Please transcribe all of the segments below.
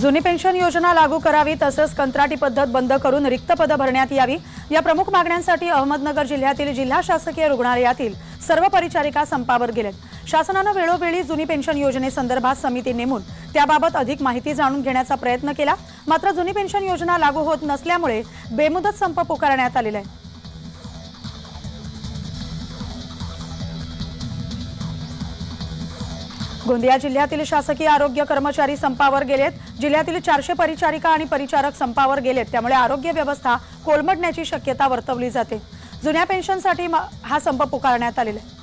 जुनी पेन्शन योजना लागू करावी तसंच कंत्राटी पद्धत बंद करून रिक्त पदं भरण्यात यावी या प्रमुख मागण्यांसाठी अहमदनगर जिल्ह्यातील जिल्हा शासकीय रुग्णालयातील सर्व परिचारिका संपावर गेलेत। शासनाने वेळोवेळी जुनी पेन्शन योजनेसंदर्भात समिती नेमून त्याबाबत अधिक माहिती जाणून घेण्याचा प्रयत्न केला, मात्र जुनी पेन्शन योजना लागू होत नसल्यामुळे बेमुदत संप पुकारण्यात आलेला आहे। गोंदिया जिल्ह्यातील शासकीय आरोग्य कर्मचारी संपावर गेलेत। जिल्ह्यातील 400 परिचारिका आणि परिचारक संपावर गेलेत, त्यामुळे आरोग्य व्यवस्था कोलमडण्याची शक्यता वर्तवली जाते। जुन्या पेन्शनसाठी हा संप पुकारण्यात आलेला आहे।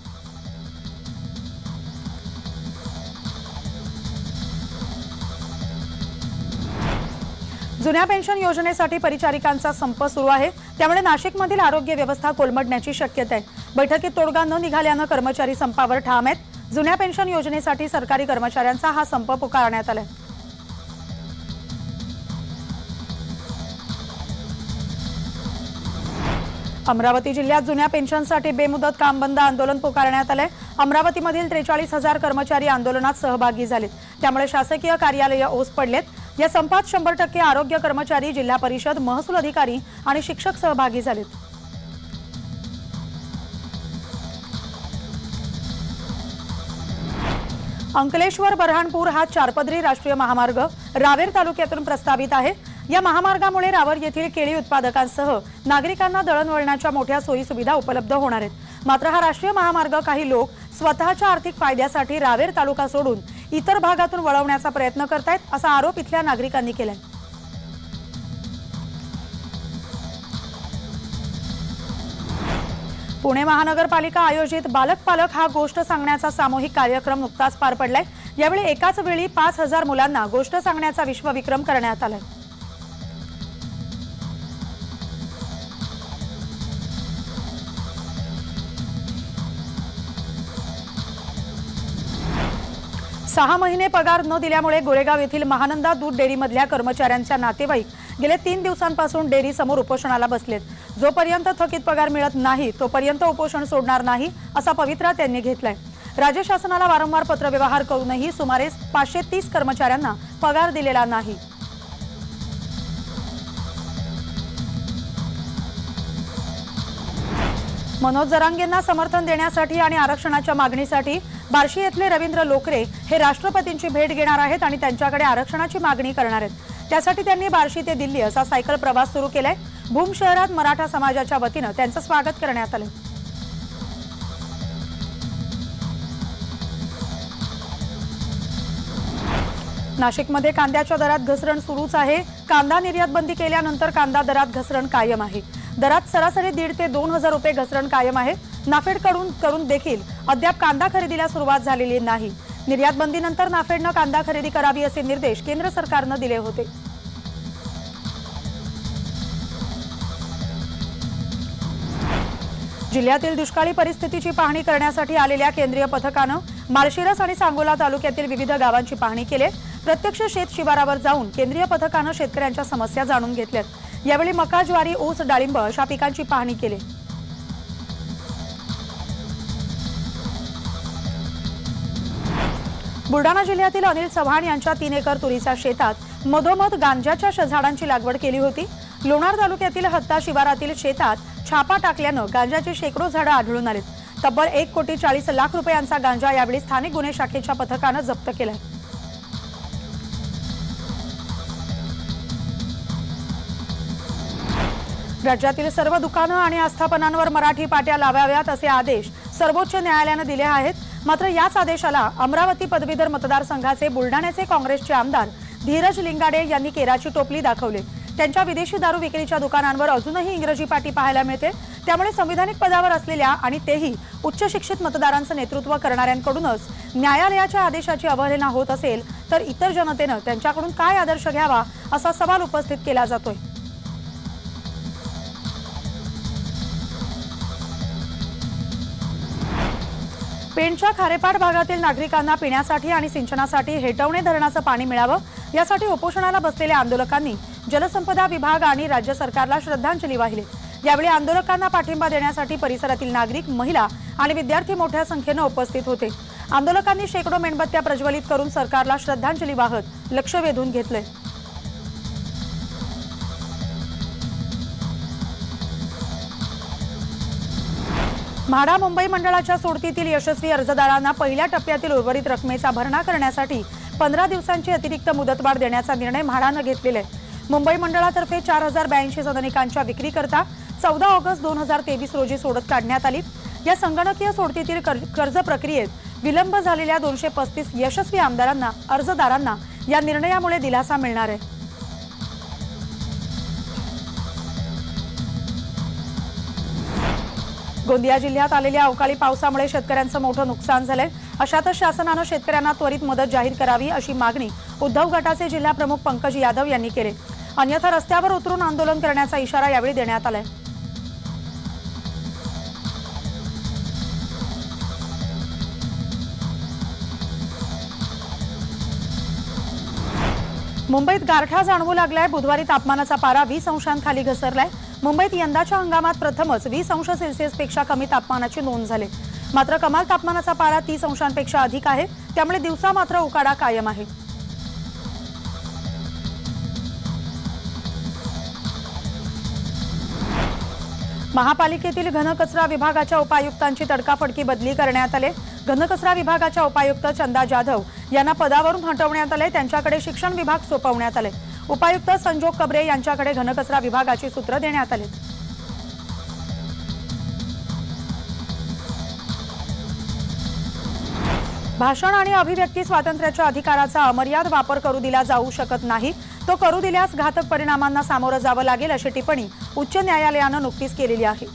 जुन्या पेन्शन योजनेसाठी परिचारिकांचा संप सुरू आहे, त्यामुळे नाशिकमधील आरोग्य व्यवस्था कोलमडण्याची शक्यता आहे। बैठकीत तोडगा न निघाल्याने कर्मचारी संपावर ठाम आहेत। जुन्या पेन्शन योजनेसाठी सरकारी कर्मचाऱ्यांचा हा संप पुकारण्यात आलाय। अमरावती जिल्ह्यात जुन्या पेन्शनसाठी बेमुदत काम बंद आंदोलन पुकारण्यात आलंय। अमरावतीमधील 43,000 कर्मचारी आंदोलनात सहभागी झालेत, त्यामुळे शासकीय कार्यालय ओस पडलेत। या संपात 100% आरोग्य कर्मचारी, जिल्हा परिषद, महसूल अधिकारी आणि शिक्षक सहभागी झालेत। अंकलेश्वर बऱ्हाणपूर हा 4पदरी राष्ट्रीय महामार्ग रावेर तालुक्यातून प्रस्तावित आहे। या महामार्गामुळे रावेर येथील केळी उत्पादकांसह नागरिकांना दळणवळणाच्या मोठ्या सोयी सुविधा उपलब्ध होणार आहेत। मात्र हा राष्ट्रीय महामार्ग काही लोक स्वतःच्या आर्थिक फायद्यासाठी रावेर तालुका सोडून इतर भागातून वळवण्याचा प्रयत्न करतायत, असा आरोप इथल्या नागरिकांनी केलाय। पुणे महानगरपालिका आयोजित बालक पालक हा गोष्ट सांगण्याचा सामूहिक कार्यक्रम नुकताच पार पडलाय। यावेळी एकाच वेळी 5000 मुलांना गोष्ट सांगण्याचा विश्वविक्रम करण्यात आलाय। सहा महिने पगार न दिल्यामुळे गोरेगाव येथील महानंदा दूध डेअरीमधल्या कर्मचाऱ्यांच्या नातेवाईक गेले 3 दिवसांपासून डेअरी समोर उपोषणाला बसलेत। जोपर्यंत थकीत पगार मिळत नाही तोपर्यंत उपोषण सोडणार नाही, असा पवित्रा त्यांनी घेतलाय। राज्य शासनाला वारंवार पत्रव्यवहार करूनही सुमारे 530 कर्मचाऱ्यांना पगार दिलेला नाही। मनोज जरांगेंना समर्थन देण्यासाठी आणि आरक्षणाच्या मागणीसाठी बार्शी येथले रवींद्र लोकरे हे राष्ट्रपतींची भेट घेणार आहेत आणि त्यांच्याकडे आरक्षणाची मागणी करणार आहेत। त्यासाठी त्यांनी बार्शी ते दिल्ली असा सायकल प्रवास सुरू केलाय। भूम शहरात मराठा समाजाच्या वतीने त्यांचं स्वागत करण्यात आलं। नाशिकमध्ये कांद्याच्या दरात घसरण सुरूच आहे। कांदा निर्यात बंदी केल्यानंतर कांदा दरात घसरण कायम आहे। दरात सरासरी 1,500 ते 2,000 रुपये घसरण कायम आहे। नाफेडकडून करून देखील अद्याप कांदा खरेदीला सुरुवात झालेली नाही। निर्यात बंदीनंतर नाफेडने कांदा खरेदी करावी असे निर्देश केंद्र सरकारने दिले होते। जिल्ह्यातील दुष्काळी परिस्थितीची पाहणी करण्यासाठी आलेल्या केंद्रीय पथकाने माळशिरस आणि सांगोला तालुक्यातील विविध गावांची पाहणी केली। प्रत्यक्ष शेत शिवारावर जाऊन केंद्रीय पथकाने शेतकऱ्यांच्या समस्या जाणून घेतल्यात। यावेळी मका, ज्वारी, ऊस, डाळिंब अशा पिकांची पाहणी केली। बुलढाणा जिल्ह्यातील अनिल चव्हाण यांच्या 3 एकर तुरीच्या शेतात मधोमध गांजाच्या झाडांची लागवड केली होती। लोणार तालुक्यातील हत्ता शिवारातील शेतात छापा टाकल्याने गांजाची शेकडो झाडं आढळून आलीत। तब्बल 1,40,00,000 रुपयांचा गांजा यावेळी स्थानिक गुन्हे शाखेच्या पथकाने जप्त केलाय। राज्यातील सर्व दुकानं आणि आस्थापनांवर मराठी पाट्या लावाव्यात असे आदेश सर्वोच्च न्यायालयाने दिले आहेत। मात्र याच आदेशाला अमरावती पदवीधर मतदारसंघाचे बुलढाण्याचे काँग्रेसचे आमदार धीरज लिंगाडे यांनी केराची टोपली दाखवली। त्यांच्या विदेशी दारू विक्रीच्या दुकानांवर अजूनही इंग्रजी पाटी पाहायला मिळते, त्यामुळे संविधानिक पदावर असलेल्या आणि तेही उच्च शिक्षित मतदारांचं नेतृत्व करणाऱ्यांकडूनच न्यायालयाच्या आदेशाची अवहेलना होत असेल तर इतर जनतेने त्यांच्याकडून काय आदर्श घ्यावा असा सवाल उपस्थित केला जातोय। पेणच्या खारेपाट भागातील नागरिकांना पिण्यासाठी आणि सिंचनासाठी हेटवणे धरणाचं पाणी मिळावं यासाठी उपोषणाला बसलेल्या आंदोलकांनी जलसंपदा विभाग आणि राज्य सरकारला श्रद्धांजली वाहिली। यावेळी आंदोलकांना पाठिंबा देण्यासाठी परिसरातील नागरिक, महिला आणि विद्यार्थी मोठ्या संख्येने उपस्थित होते। आंदोलकांनी शेकडो मेणबत्त्या प्रज्वलित करून सरकारला श्रद्धांजली वाहत लक्ष वेधून घेतले। म्हाडा मुंबई मंडळाच्या सोडतीतील यशस्वी अर्जदारांना पहिल्या टप्प्यातील उर्वरित रकमेचा भरणा करण्यासाठी 15 दिवसांची अतिरिक्त मुदतवाढ देण्याचा निर्णय म्हाडानं घेतलेला आहे। मुंबई मंडळातर्फे 4082 सदनिकांच्या विक्रीकरता 14 ऑगस्ट 2023 रोजी सोडत काढण्यात आली। या संगणकीय सोडतीतील कर्ज प्रक्रियेत विलंब झालेल्या 235 यशस्वी अर्जदारांना या निर्णयामुळे दिलासा मिळणार आहे। गोंदिया जिल्ह्यात आलेल्या अवकाळी पावसामुळे शेतकऱ्यांचं मोठं नुकसान झालंय। अशातच शासनानं शेतकऱ्यांना त्वरित मदत जाहीर करावी अशी मागणी उद्धव गटाचे जिल्हा प्रमुख पंकज यादव यांनी केली। अन्यथा रस्त्यावर उतरून आंदोलन करण्याचा इशारा यावेळी देण्यात आलाय। मुंबईत गारठा जाणवू लागलाय। बुधवारी तापमानाचा पारा 20 अंशांखाली घसरलाय। मुंबईत यंदाच्या हंगामात प्रथमच 20 अंश सेल्सिअसपेक्षा कमी तापमानाची नोंद झाली। मात्र कमाल तापमानाचा पारा 30 अंशांपेक्षा अधिक आहे, त्यामुळे दिवसा मात्र उकाडा कायम आहे। महापालिकेतील घनकचरा विभागाच्या उपायुक्तांची तडकाफडकी बदली करण्यात आली। घनकचरा विभागाच्या उपायुक्त चंदा जाधव यांना पदावरून हटवण्यात आले। त्यांच्याकडे शिक्षण विभाग सोपवण्यात आले। उपायुक्त संजोग कबरे यांच्याकडे घनकचरा विभागाची सूत्र देण्यात आली। भाषण आणि अभिव्यक्ती स्वातंत्र्याच्या अधिकाराचा अमर्याद वापर करू दिला जाऊ शकत नाही। तो करू दिल्यास घातक परिणामांना सामोरं जावं लागेल अशी टिप्पणी उच्च न्यायालयानं नुकतीच केलेली आहे।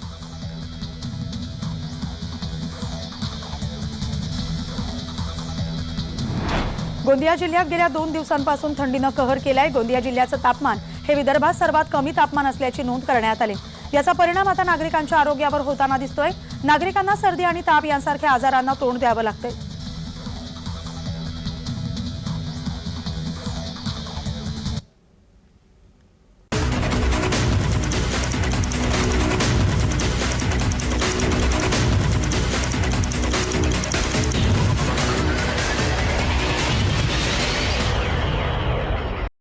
गोंदिया जिल्ह्यात गेल्या 2 दिवसांपासून थंडीनं कहर केलाय। गोंदिया जिल्ह्याचं तापमान हे विदर्भात सर्वात कमी तापमान असल्याची नोंद करण्यात आली। याचा परिणाम आता नागरिकांच्या आरोग्यावर होताना दिसतोय। नागरिकांना सर्दी आणि ताप यांसारख्या आजारांना तोंड द्यावं लागतंय।